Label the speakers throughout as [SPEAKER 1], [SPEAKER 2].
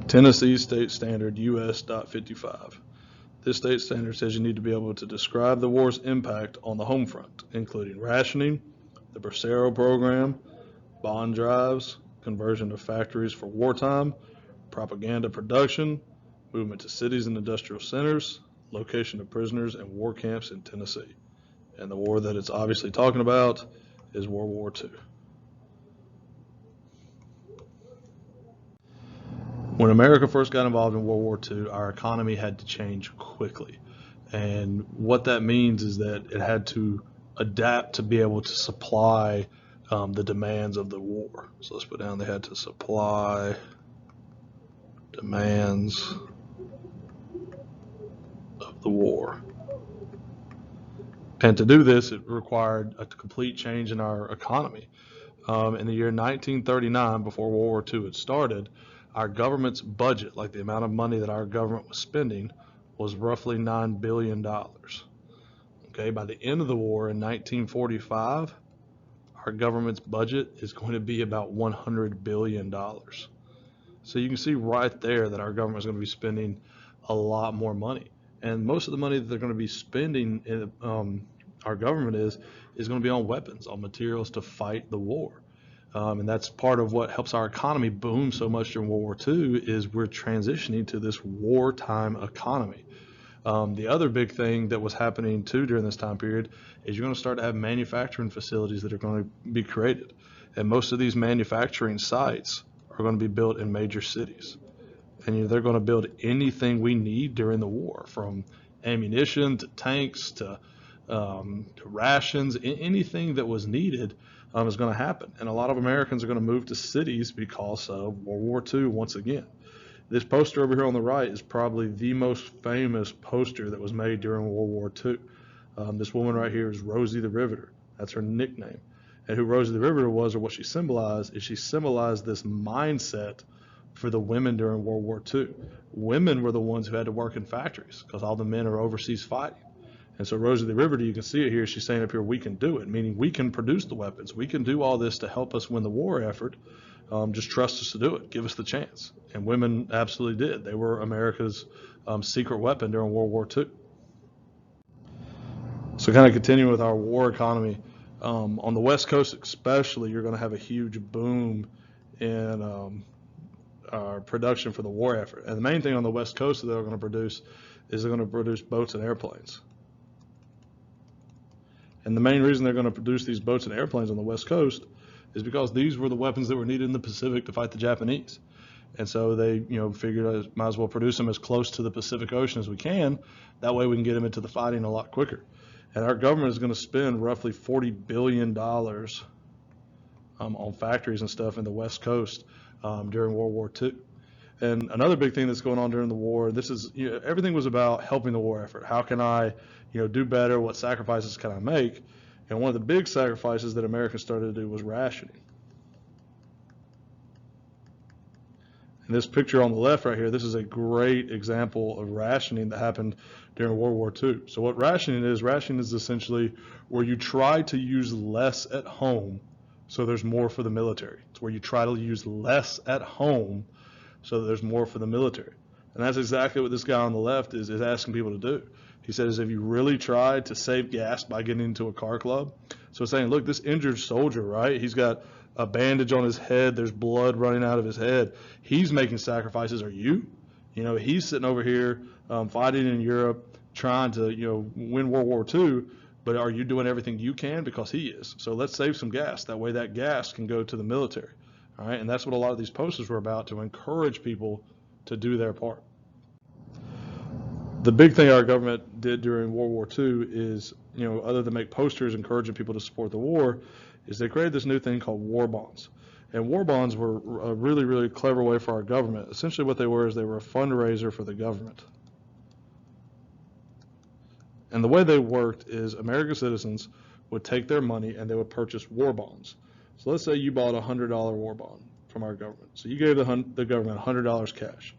[SPEAKER 1] Tennessee State Standard US.55. This state standard says you need to be able to describe the war's impact on the home front, including rationing, the Bracero Program, bond drives, conversion of factories for wartime, propaganda production, movement to cities and industrial centers, location of prisoners and war camps in Tennessee. And the war that it's obviously talking about is World War II. When America first got involved in World War II, our economy had to change quickly. And what that means is that it had to adapt to be able to supply the demands of the war. So let's put down they had to supply demands of the war. And to do this, it required a complete change in our economy. In the year 1939, before World War II had started, our government's budget, like the amount of money that our government was spending, was roughly $9 billion. Okay, by the end of the war in 1945, our government's budget is going to be about $100 billion. So you can see right there that our government is going to be spending a lot more money. And most of the money that they're going to be spending in our government is going to be on weapons, on materials to fight the war. And that's part of what helps our economy boom so much during World War II is we're transitioning to this wartime economy. The other big thing that was happening too during this time period is you're going to start to have manufacturing facilities that are going to be created. And most of these manufacturing sites are going to be built in major cities. And they're going to build anything we need during the war, from ammunition to tanks to rations. Anything that was needed is going to happen. And a lot of Americans are going to move to cities because of World War II once again. This poster over here on the right is probably the most famous poster that was made during World War II. This woman right here is Rosie the Riveter. That's her nickname. And who Rosie the Riveter was, or what she symbolized, is she symbolized this mindset for the women during World War II. Women were the ones who had to work in factories because all the men are overseas fighting. And so Rosie the Riveter, you can see it here, she's saying up here, we can do it, meaning we can produce the weapons. We can do all this to help us win the war effort. Just trust us to do it. Give us the chance. And women absolutely did. They were America's secret weapon during World War II. So kind of continuing with our war economy, on the West Coast especially, you're going to have a huge boom in our production for the war effort. And the main thing on the West Coast that they're going to produce is they're going to produce boats and airplanes. And the main reason they're going to produce these boats and airplanes on the West Coast is because these were the weapons that were needed in the Pacific to fight the Japanese. And so they, figured might as well produce them as close to the Pacific Ocean as we can. That way we can get them into the fighting a lot quicker. And our government is going to spend roughly $40 billion on factories and stuff in the West Coast during World War II. And another big thing that's going on during the war, this is, everything was about helping the war effort. How can I, do better? What sacrifices can I make? And one of the big sacrifices that Americans started to do was rationing. And this picture on the left right here, this is a great example of rationing that happened during World War II. So what rationing is essentially where you try to use less at home so there's more for the military. It's where you try to use less at home so that there's more for the military. And that's exactly what this guy on the left is asking people to do. He says, if you really tried to save gas by getting into a car club, so saying, look, this injured soldier, right? He's got a bandage on his head. There's blood running out of his head. He's making sacrifices. Are you? He's sitting over here fighting in Europe, trying to, win World War II. But are you doing everything you can? Because he is. So let's save some gas. That way that gas can go to the military. All right. And that's what a lot of these posters were about, to encourage people to do their part. The big thing our government did during World War II is, other than make posters encouraging people to support the war, is they created this new thing called war bonds. And war bonds were a really, really clever way for our government. Essentially what they were is they were a fundraiser for the government. And the way they worked is American citizens would take their money and they would purchase war bonds. So let's say you bought a $100 war bond from our government. So you gave the government $100 cash.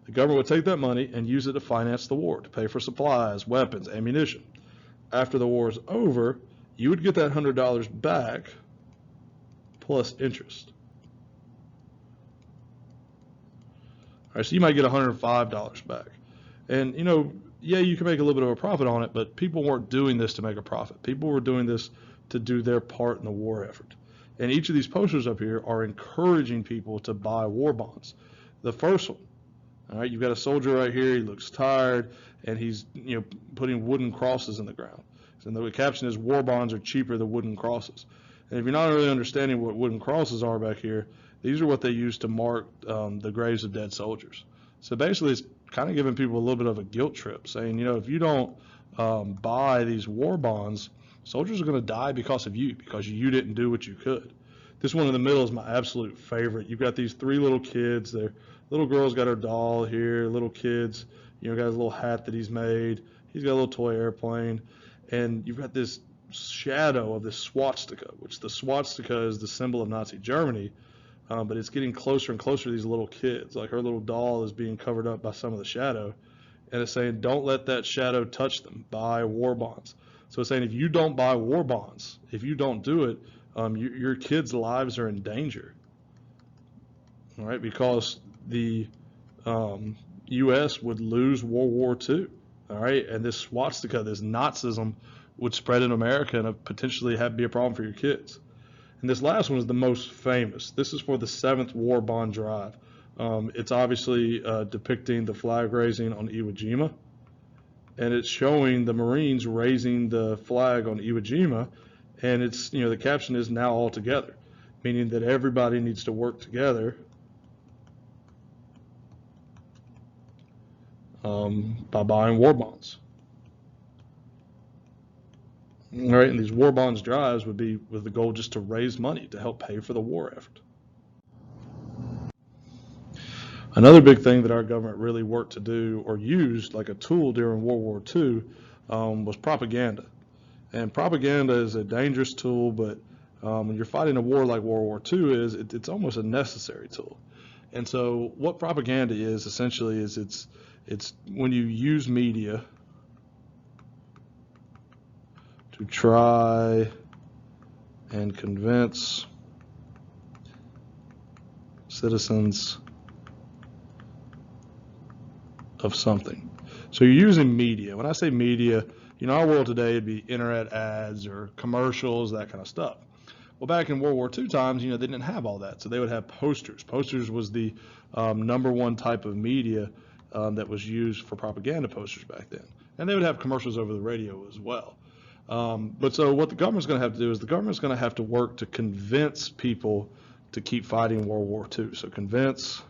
[SPEAKER 1] The government would take that money and use it to finance the war, to pay for supplies, weapons, ammunition. After the war is over, you would get that $100 back plus interest. All right, so you might get $105 back. And, yeah, you can make a little bit of a profit on it, but people weren't doing this to make a profit. People were doing this to do their part in the war effort. And each of these posters up here are encouraging people to buy war bonds. The first one, all right, you've got a soldier right here. He looks tired, and he's putting wooden crosses in the ground. And the caption is, "War bonds are cheaper than wooden crosses." And if you're not really understanding what wooden crosses are back here, these are what they use to mark the graves of dead soldiers. So basically, it's kind of giving people a little bit of a guilt trip, saying, if you don't buy these war bonds, soldiers are going to die because of you, because you didn't do what you could. This one in the middle is my absolute favorite. You've got these three little kids. Their little girl's got her doll here. Little kids, got his little hat that he's made. He's got a little toy airplane. And you've got this shadow of this swastika, which the swastika is the symbol of Nazi Germany, but it's getting closer and closer to these little kids. Like her little doll is being covered up by some of the shadow, and it's saying, don't let that shadow touch them. Buy war bonds. So it's saying, if you don't buy war bonds, if you don't do it, your kids' lives are in danger. All right, because the U.S. would lose World War II. All right, and this swastika, this Nazism, would spread in America and potentially be a problem for your kids. And this last one is the most famous. This is for the 7th War Bond Drive. It's obviously depicting the flag raising on Iwo Jima, and it's showing the Marines raising the flag on Iwo Jima, and it's the caption is, "Now all together," meaning that everybody needs to work together by buying war bonds. All right, and these war bonds drives would be with the goal just to raise money to help pay for the war effort. Another big thing that our government really worked to do, or used like a tool during World War II, was propaganda. And propaganda is a dangerous tool, but when you're fighting a war like World War II is, it's almost a necessary tool. And so what propaganda is essentially is it's when you use media to try and convince citizens of something. So you're using media. When I say media, our world today it'd be internet ads or commercials, that kind of stuff. Well, back in World War II times, they didn't have all that. So they would have posters. Posters was the #1 type of media that was used for propaganda posters back then. And they would have commercials over the radio as well. But so what the government's going to have to do is the government's going to have to work to convince people to keep fighting World War II. So convince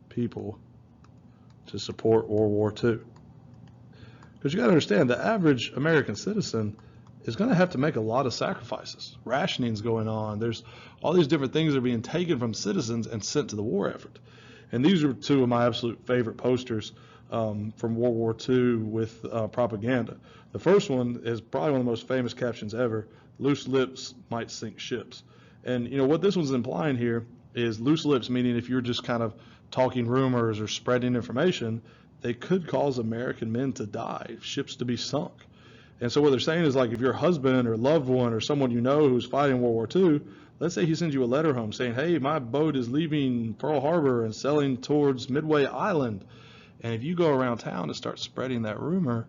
[SPEAKER 1] people to support World War II. Because you got to understand, the average American citizen is going to have to make a lot of sacrifices. Rationing's going on. There's all these different things that are being taken from citizens and sent to the war effort. And these are two of my absolute favorite posters from World War II with propaganda. The first one is probably one of the most famous captions ever: "Loose lips might sink ships." And what this one's implying here is loose lips, meaning if you're just kind of talking rumors or spreading information, they could cause American men to die, ships to be sunk. And so what they're saying is, like, if your husband or loved one or someone who's fighting World War II, let's say he sends you a letter home saying, "Hey, my boat is leaving Pearl Harbor and sailing towards Midway Island." And if you go around town and start spreading that rumor,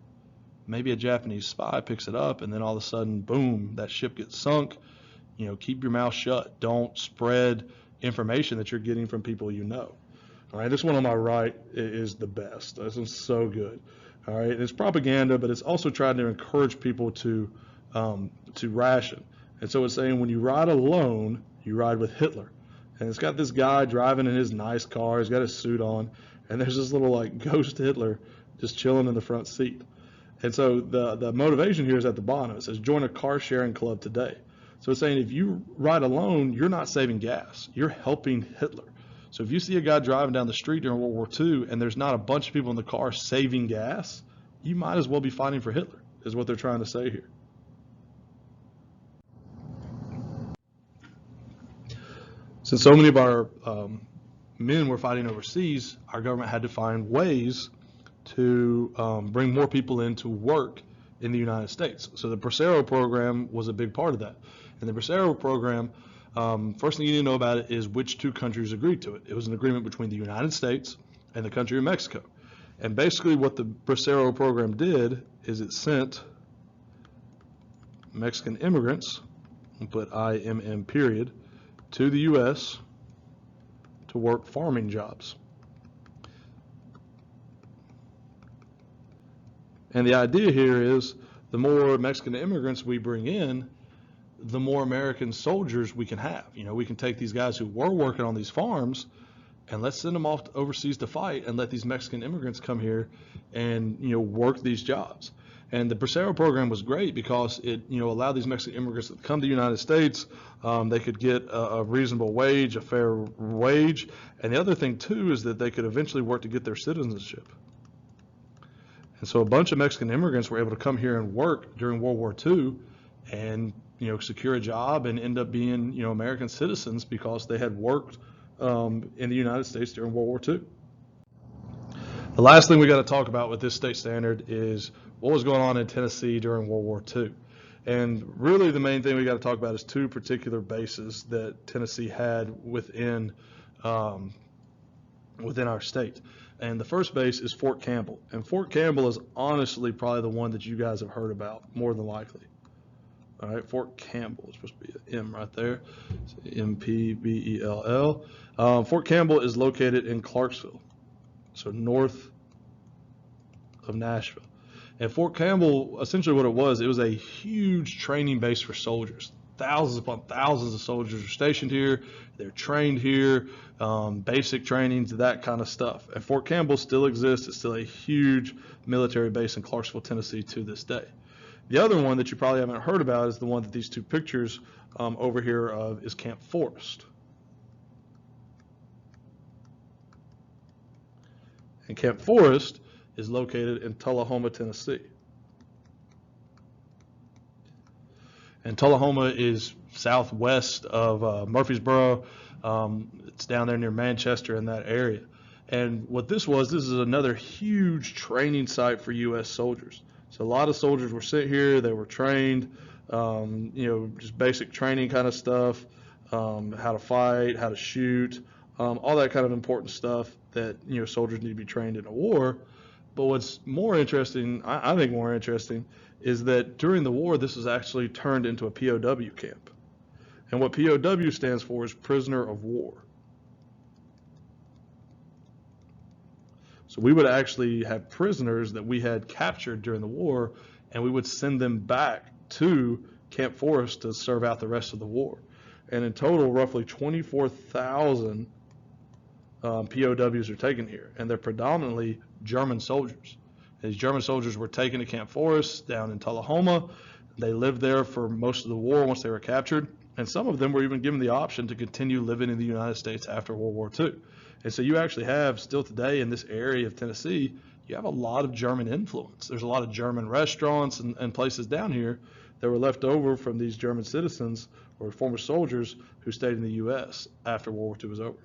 [SPEAKER 1] maybe a Japanese spy picks it up, and then all of a sudden, boom, that ship gets sunk. Keep your mouth shut. Don't spread information that you're getting from people you know. All right, this one on my right is the best. This one's so good. All right, it's propaganda, but it's also trying to encourage people to ration. And so it's saying, when you ride alone, you ride with Hitler. And it's got this guy driving in his nice car. He's got his suit on, and there's this little ghost Hitler just chilling in the front seat. And so the motivation here is at the bottom. It says, "Join a car sharing club today." So it's saying, if you ride alone, you're not saving gas. You're helping Hitler. So if you see a guy driving down the street during World War II and there's not a bunch of people in the car saving gas, you might as well be fighting for Hitler, is what they're trying to say here. Since so many of our men were fighting overseas, our government had to find ways to bring more people in to work in the United States. So the Bracero Program was a big part of that. And the Bracero Program First thing you need to know about it is which two countries agreed to it. It was an agreement between the United States and the country of Mexico. And basically what the Bracero Program did is it sent Mexican immigrants, and put IMM period, to the U.S. to work farming jobs. And the idea here is the more Mexican immigrants we bring in, the more American soldiers we can have. You know, we can take these guys who were working on these farms and let's send them off overseas to fight and let these Mexican immigrants come here and, you know, work these jobs. And the Bracero program was great because it, you know, allowed these Mexican immigrants to come to the United States. They could get a reasonable wage, a fair wage. And the other thing too is that they could eventually work to get their citizenship. And so a bunch of Mexican immigrants were able to come here and work during World War II and, you know, secure a job and end up being, you know, American citizens because they had worked in the United States during World War II. The last thing we got to talk about with this state standard is what was going on in Tennessee during World War II. And really the main thing we got to talk about is two particular bases that Tennessee had within our state. And the first base is Fort Campbell. And Fort Campbell is honestly probably the one that you guys have heard about more than likely. All right, Fort Campbell is supposed to be an M right there. So MPBELL. Fort Campbell is located in Clarksville, so north of Nashville. And Fort Campbell, essentially what it was a huge training base for soldiers. Thousands upon thousands of soldiers are stationed here. They're trained here, basic trainings, that kind of stuff. And Fort Campbell still exists. It's still a huge military base in Clarksville, Tennessee to this day. The other one that you probably haven't heard about is the one that these two pictures over here of is Camp Forrest. And Camp Forrest is located in Tullahoma, Tennessee. And Tullahoma is southwest of Murfreesboro. It's down there near Manchester in that area. And what this is another huge training site for U.S. soldiers. So a lot of soldiers were sent here. They were trained, you know, just basic training kind of stuff, how to fight, how to shoot, all that kind of important stuff that, you know, soldiers need to be trained in a war. But what's more interesting, I think more interesting, is that during the war, this was actually turned into a POW camp. And what POW stands for is prisoner of war. So we would actually have prisoners that we had captured during the war, and we would send them back to Camp Forrest to serve out the rest of the war. And in total, roughly 24,000 POWs are taken here, and they're predominantly German soldiers. These German soldiers were taken to Camp Forrest down in Tullahoma. They lived there for most of the war once they were captured, and some of them were even given the option to continue living in the United States after World War II. And so you actually have, still today in this area of Tennessee, you have a lot of German influence. There's a lot of German restaurants and places down here that were left over from these German citizens or former soldiers who stayed in the U.S. after World War II was over.